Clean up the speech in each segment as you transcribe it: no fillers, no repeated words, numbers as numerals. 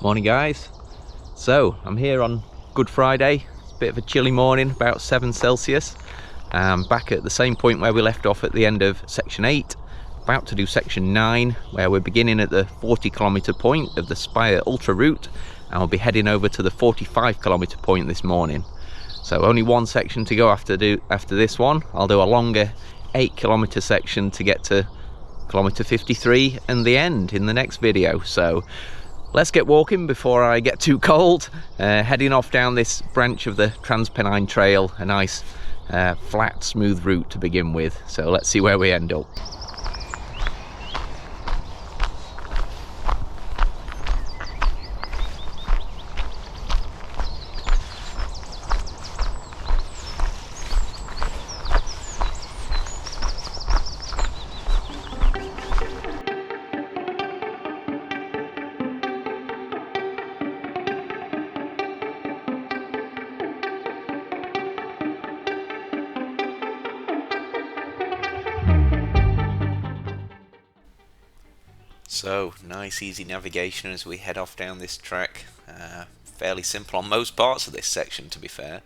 Morning guys. So I'm here on Good Friday. It's a bit of a chilly morning, about 7 Celsius. Back at the same point where we left off at the end of section 8. About to do section 9, where we're beginning at the 40-kilometre point of the Spire Ultra route, and we'll be heading over to the 45-kilometre point this morning. So only one section to go after this one. I'll do a longer 8-kilometre section to get to kilometre 53 and the end in the next video. So let's get walking before I get too cold. Heading off down this branch of the Trans Pennine Trail, a nice flat, smooth route to begin with. So let's see where we end up. So, nice easy navigation as we head off down this track. Fairly simple on most parts of this section, to be fair.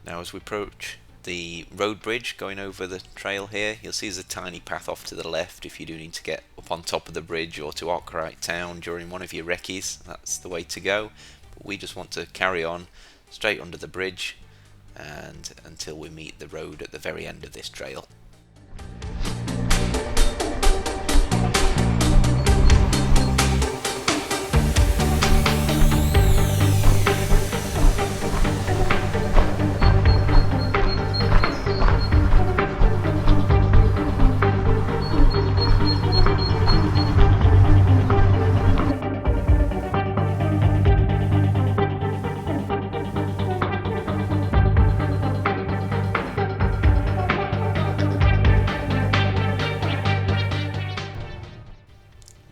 Now as we approach the road bridge going over the trail here, you'll see there's a tiny path off to the left if you do need to get up on top of the bridge or to Arkwright Town during one of your recce's. That's the way to go. But we just want to carry on straight under the bridge and until we meet the road at the very end of this trail.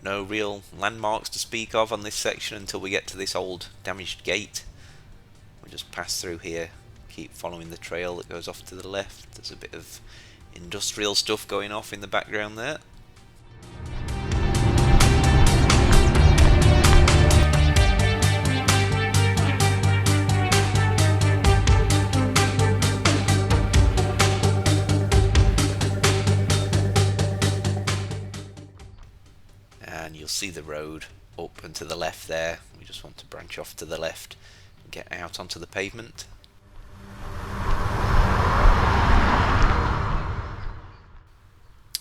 No real landmarks to speak of on this section until we get to this old damaged gate. We'll just pass through here, keep following the trail that goes off to the left. There's a bit of industrial stuff going off in the background there. And you'll see the road up and to the left there. We just want to branch off to the left and get out onto the pavement.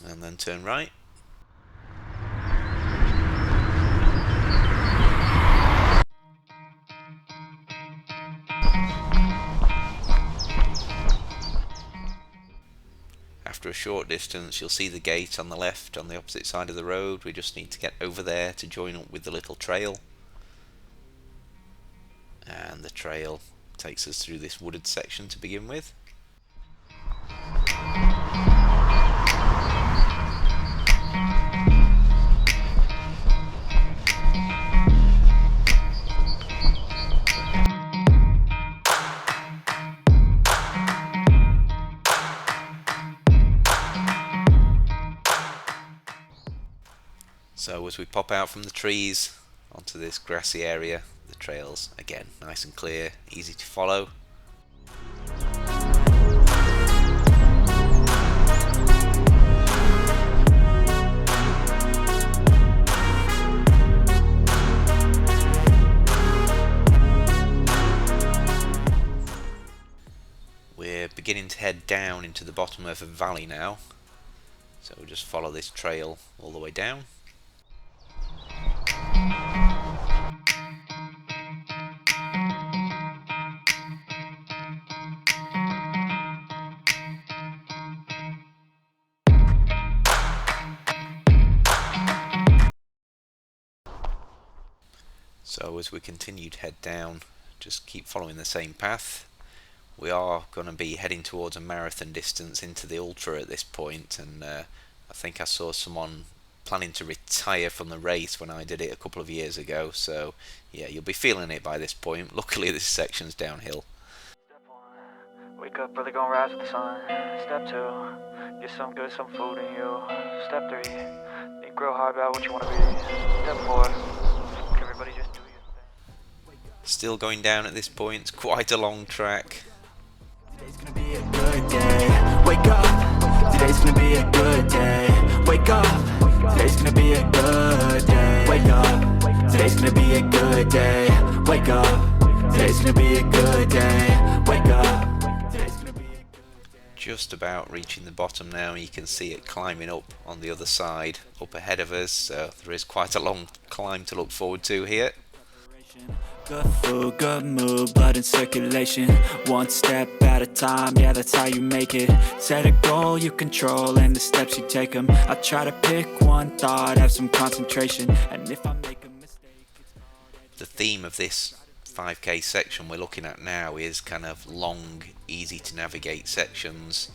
And then turn right. After a short distance you'll see the gate on the left on the opposite side of the road. We just need to get over there to join up with the little trail, and the trail takes us through this wooded section to begin with. So as we pop out from the trees onto this grassy area, the trail's again nice and clear, easy to follow. We're beginning to head down into the bottom of a valley now, so we'll just follow this trail all the way down. So as we continue to head down, just keep following the same path. We are going to be heading towards a marathon distance into the ultra at this point, and I think I saw someone planning to retire from the race when I did it a couple of years ago, so yeah, you'll be feeling it by this point. Luckily this section's downhill. Wake up, really gonna rise with the sun. Step 2, get some good, some food in you. Step 3, think real hard about what you wanna be. Step 4, everybody just do your thing. Still going down at this point, it's quite a long track. Today's gonna be a good day. Wake up. Today's gonna be a good day. Wake up. Today's gonna be a good day. Wake up. Today's gonna be a good day. Wake up. Today's gonna be a good day. Wake up. Today's gonna be a good day. Just about reaching the bottom now, you can see it climbing up on the other side, up ahead of us, so there is quite a long climb to look forward to here. Good food, good mood, blood in circulation. One step at a time, yeah, that's how you make it. Set a goal you control and the steps you take them. I try to pick one thought, have some concentration. And if I make a mistake, The theme of this 5k section we're looking at now is kind of long, easy to navigate sections,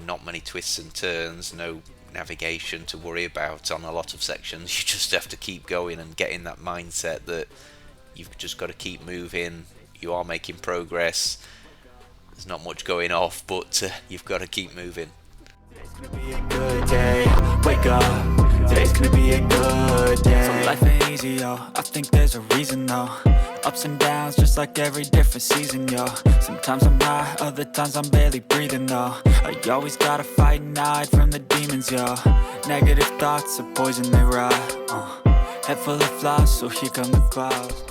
not many twists and turns, no navigation to worry about on a lot of sections. You just have to keep going and get in that mindset that you've just got to keep moving, you are making progress, there's not much going off, but you've got to keep moving. today's gonna be a good day. Wake up. Today's gonna be a good day. So life ain't easy, yo. I think there's a reason, though. Ups and downs, just like every different season, yo. Sometimes I'm high, other times I'm barely breathing, though. You always gotta fight and hide from the demons, yo. Negative thoughts are poison, they rot. Head full of flies, so here come the clouds.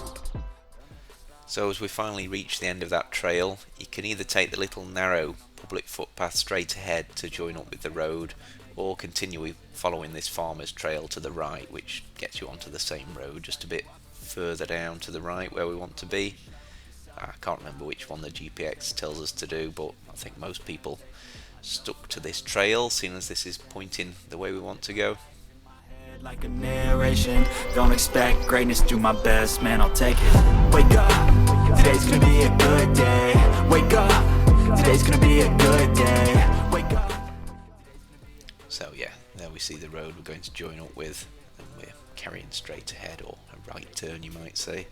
So as we finally reach the end of that trail, you can either take the little narrow public footpath straight ahead to join up with the road, or continue following this farmer's trail to the right, which gets you onto the same road just a bit further down to the right where we want to be. I can't remember which one the GPX tells us to do, but I think most people stuck to this trail, seeing as this is pointing the way we want to go. Like a narration, don't expect greatness, do my best, man, I'll take it. Wake up, today's gonna be a good day. Wake up, today's gonna be a good day. Wake up. So yeah, there we see the road we're going to join up with, and we're carrying straight ahead, or a right turn you might say.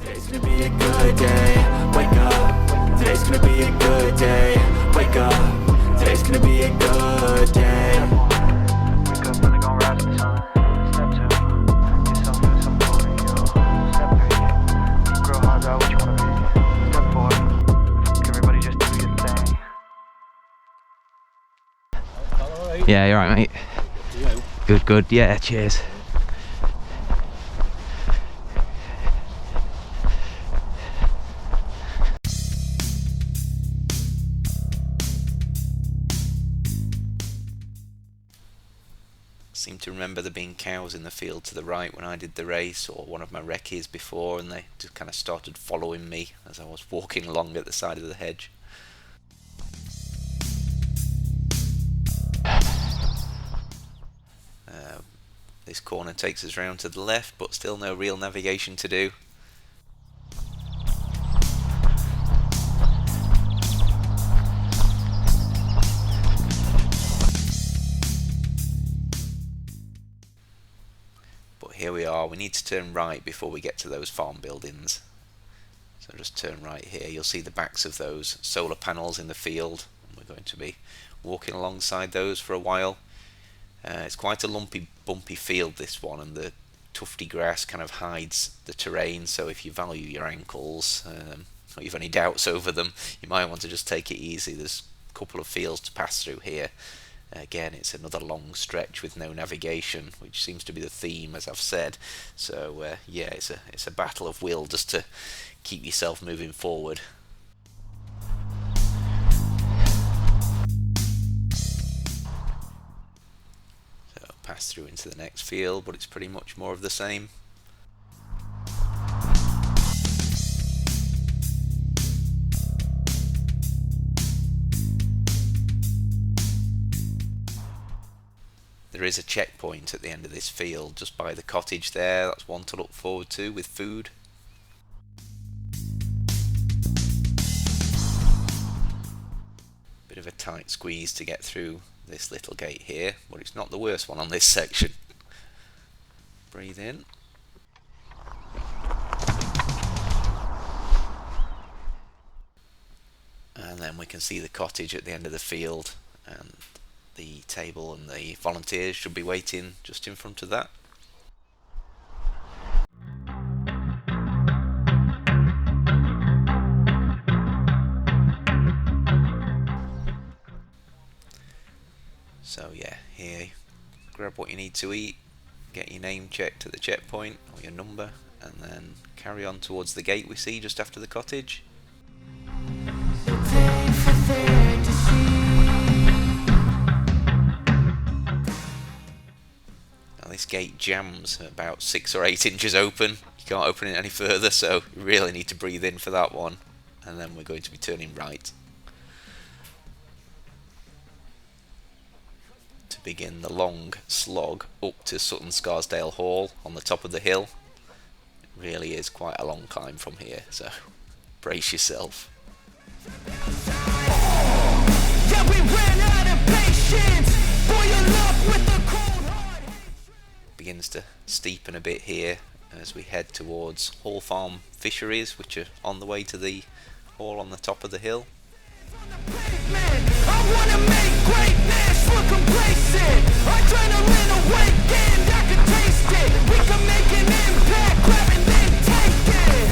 Today's gonna be a good day. Wake up, today's gonna be a good day. Wake up, today's gonna be a good day. Wake up, really gonna rise with the sun. Step 2, get some good, some food in you. Step 3, think real hard about what you wanna be. Step 4, everybody just do your thing. Yeah, you're right, mate. Good, yeah, cheers. Seem to remember there being cows in the field to the right when I did the race, or one of my recce's before, and they just kind of started following me as I was walking along at the side of the hedge. This corner takes us round to the left, but still no real navigation to do. But here we are, we need to turn right before we get to those farm buildings. So just turn right here, you'll see the backs of those solar panels in the field. We're going to be walking alongside those for a while. It's quite a lumpy, bumpy field, this one, and the tufty grass kind of hides the terrain, so if you value your ankles, or you've any doubts over them, you might want to just take it easy. There's a couple of fields to pass through here. Again, it's another long stretch with no navigation, which seems to be the theme, as I've said. So yeah, it's a battle of will just to keep yourself moving forward. Pass through into the next field, but it's pretty much more of the same. There is a checkpoint at the end of this field just by the cottage there. That's one to look forward to with food. Bit of a tight squeeze to get through this little gate here, but it's not the worst one on this section. Breathe in. then we can see the cottage at the end of the field, and the table and the volunteers should be waiting just in front of that. So yeah, here, grab what you need to eat, get your name checked at the checkpoint, or your number, and then carry on towards the gate we see just after the cottage. Now this gate jams at about 6 or 8 inches open. You can't open it any further, so you really need to breathe in for that one. And then we're going to be turning right to begin the long slog up to Sutton Scarsdale Hall on the top of the hill. It really is quite a long climb from here, so brace yourself. Yeah, we ran out of patience. Boy, your luck with the cold heart. Begins to steepen a bit here as we head towards Hall Farm Fisheries, which are on the way to the hall on the top of the hill. I wanna make greatness, we're complacent. Adrenaline awakened, I can taste it. We can make an impact, grab and then take it.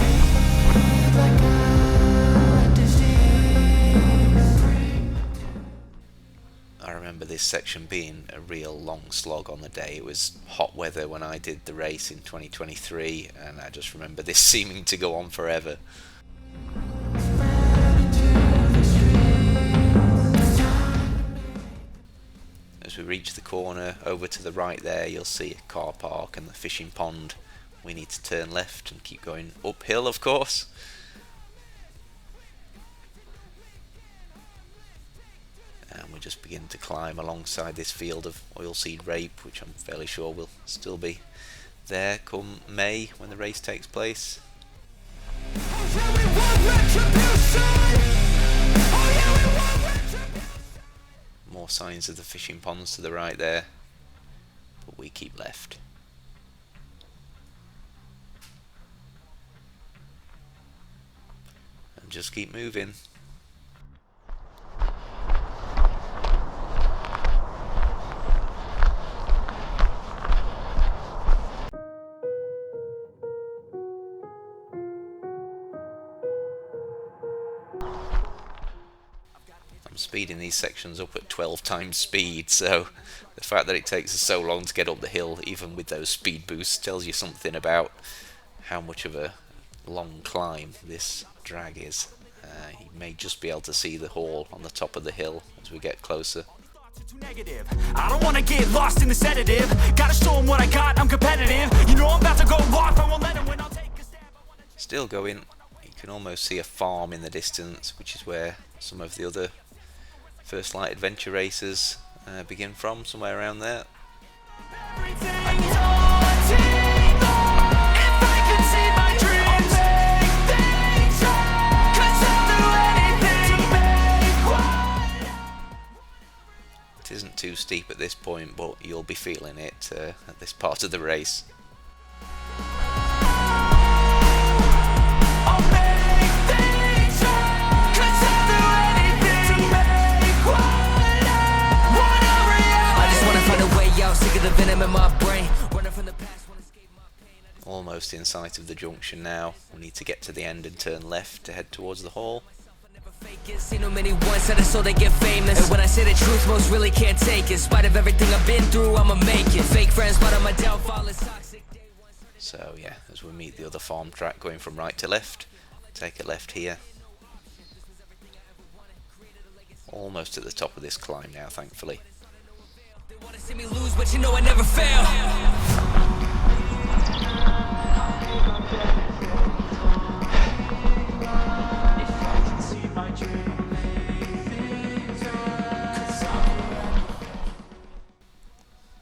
Like a disease. I remember this section being a real long slog on the day. It was hot weather when I did the race in 2023, and I just remember this seeming to go on forever. As we reach the corner over to the right there, you'll see a car park and the fishing pond. We need to turn left and keep going uphill, of course. And we just begin to climb alongside this field of oilseed rape, which I'm fairly sure will still be there come May when the race takes place. More signs of the fishing ponds to the right there, but we keep left. And just keep moving. I'm speeding these sections up at 12 times speed, so the fact that it takes us so long to get up the hill, even with those speed boosts, tells you something about how much of a long climb this drag is. You may just be able to see the hall on the top of the hill as we get closer. I don't want to get lost in the sedative. Gotta show them what I got, I'm competitive. You know I'm about to go off, I won't let them win, I'll take a stab. Still going. You can almost see a farm in the distance, which is where some of the other First Light adventure races begin from, somewhere around there. It isn't too steep at this point, but you'll be feeling it at this part of the race. Almost in sight of the junction now. We need to get to the end and turn left to head towards the hall. Seen no many once that so they get famous. And when I say the truth, most really can't take it. In spite of everything I've been through, I'ma make it. Fake friends, but on my downfall is toxic. So yeah, as we meet the other farm track going from right to left, take a left here. Almost at the top of this climb now, thankfully. They wanna see me lose, but you know I never fail.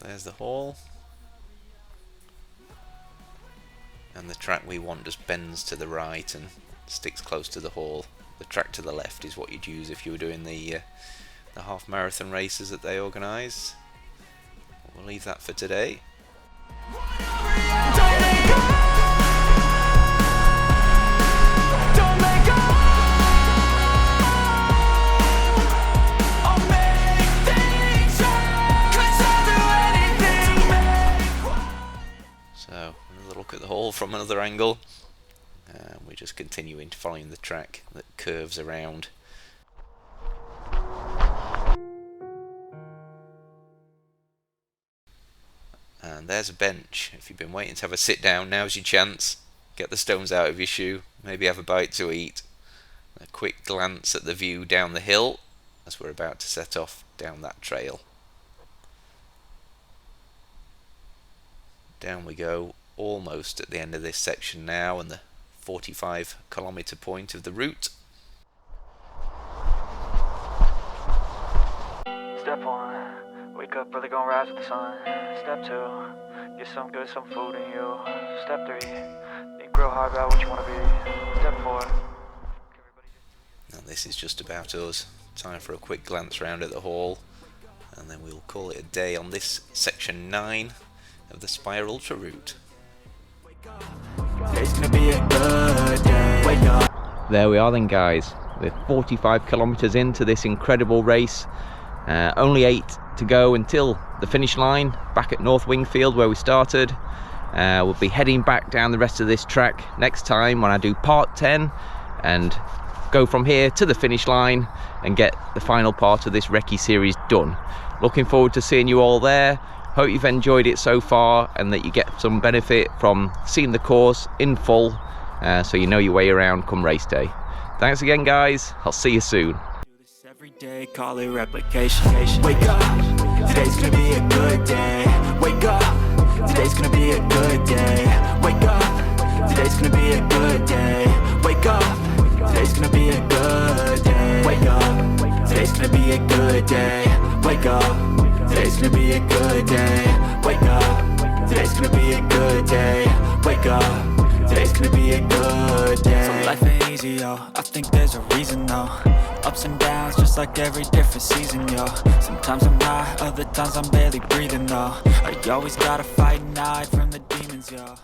There's the hall, and the track we want just bends to the right and sticks close to the hall. The track to the left is what you'd use if you were doing the half marathon races that they organise. We'll leave that for today. from another angle. We're just continuing to follow the track that curves around. And there's a bench. If you've been waiting to have a sit down, now's your chance. Get the stones out of your shoe, maybe have a bite to eat. A quick glance at the view down the hill as we're about to set off down that trail. Down we go, almost at the end of this section now, and the 45-kilometre point of the route. Step 1, wake up early, gonna rise with the sun. Step 2, get some good, some food in you. Step 3, think real hard about what you wanna be. Step 4. Now this is just about us. Time for a quick glance round at the hall, and then we'll call it a day on this section 9 of the Spire Ultra route. Today's gonna be a good day. Wake up. There we are then, guys. We're 45 kilometres into this incredible race. Only 8 to go until the finish line, back at North Wingfield where we started. We'll be heading back down the rest of this track next time when I do part 10 and go from here to the finish line and get the final part of this recce series done. Looking forward to seeing you all there. Hope you've enjoyed it so far and that you get some benefit from seeing the course in full, so you know your way around come race day. Thanks again, guys. I'll see you soon. Every day, call it replication. Wake up, today's gonna be a good day. Wake up, today's gonna be a good day. Wake up, today's gonna be a good day. Wake up, today's gonna be a good day. Wake up, today's gonna be a good day. Wake up, today's gonna be a good day. Wake up, today's gonna be a good day. Wake up, today's gonna be a good day. So life ain't easy, yo, I think there's a reason though. Ups and downs, just like every different season, yo. Sometimes I'm high, other times I'm barely breathing, though. You always gotta fight and hide from the demons, yo.